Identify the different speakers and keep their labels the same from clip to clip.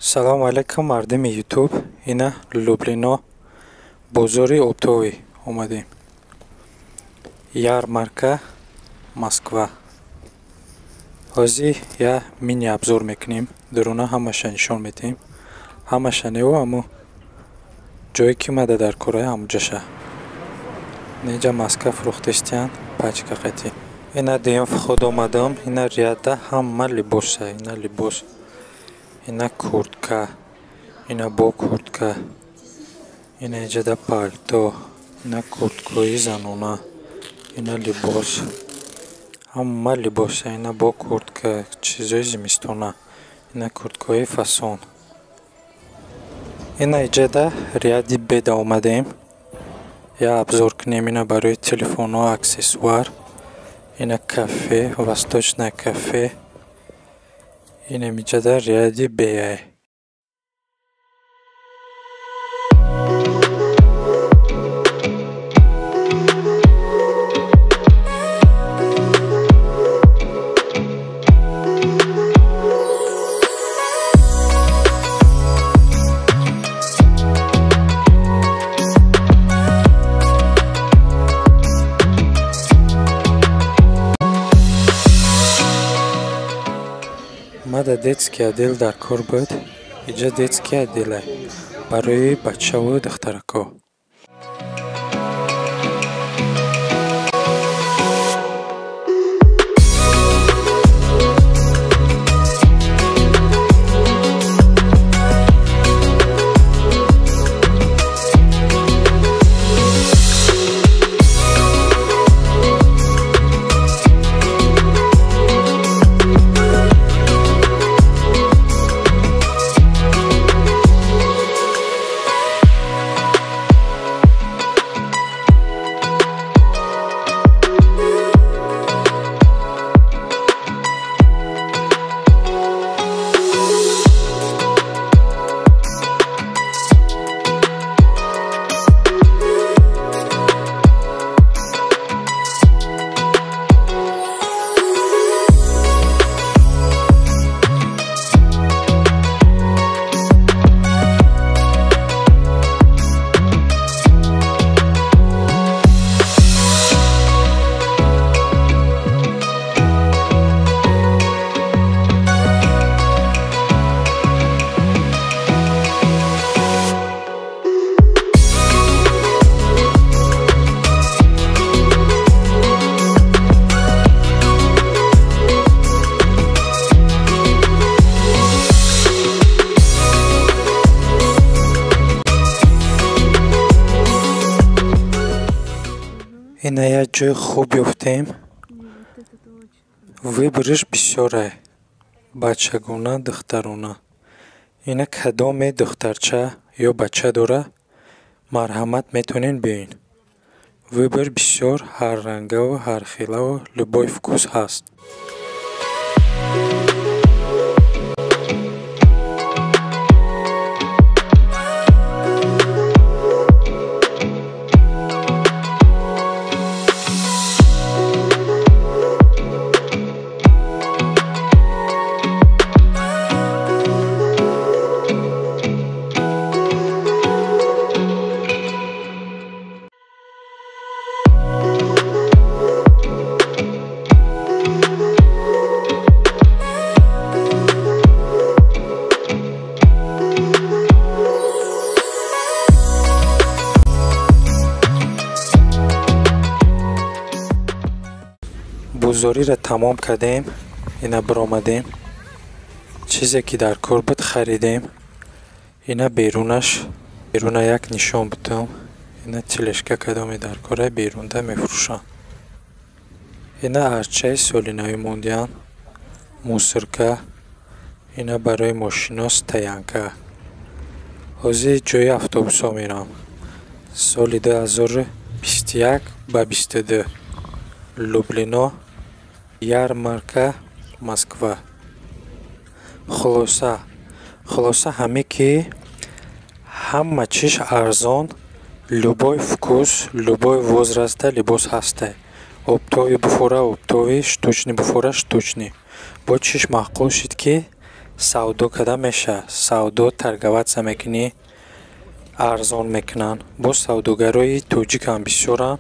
Speaker 1: Салому алейкум мардими ютуб. Ина Люблино бозори оптовӣ омадем. Ярмарка, Москва. ҳозир я мини обзор мекунем. Даруна ҳамаша нишон медиҳем. Ҳамаша нео аммо ҷое ки мада дар кора ҳамуҷаша. Неҷа маска фурӯхтистиян пачка қати. Ина диём худ омадам. Ина рияда ҳама либоса. Ина либос. Ина куртка. Ина бо куртка. Ина иҷада палто. Ина курткои занона. Ина либос. Ҳама либоса. Ина бо куртка. Чизои зимистона. Ина курткои фасон. Ина иҷада рияди беда омадем. Я обзор кунем. Ина барои телефонҳо аксессуар. Ина кафе, восточное кафе. Ина иҷада рияди бея. Мада детский отдел дар кор буд. Иҷа детский отдел барои бачаву духтарако. Ина як ҷои хуб ёфтем. Выбориш бисёре. Бачагона, духтарона. Ина кадоме духтарча ё бача дора, марҳамат метонен биёен. Выбор бисёр ҳаррангаву ҳархелаву любой вкус ҳаст. бузориро тамом кардем. Ина биромадем. Чизе ки дар кор буд харидем. Ина берунаш. Беруна як нишон бутам. Ина телешка кадоме дар кора берунда мефурӯшанд. Ина арчаи солинаи мондиан. Мусорка. Ина барои мошино стоянка. ҳозир ҷои автобусҳо мерам. Соли 2021 ба 22. Люблино, ярмарка, Москва. Хулоса ҳаме ки ҳама чиз арзон, любой вкус, любой возраста либос ҳаста. Оптови буфора оптови, штучни буфора штучни. Бо чиш маъқул шид ки савдо када меша. Савдо таргаватса мекунӣ, арзон мекунанд. Бо савдогарои тоҷикам бисёрам,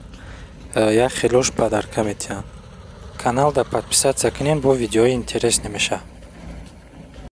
Speaker 1: як хелош падарка метиҳанд. Канал да подписатсия кунед, бо видеои интересне меша.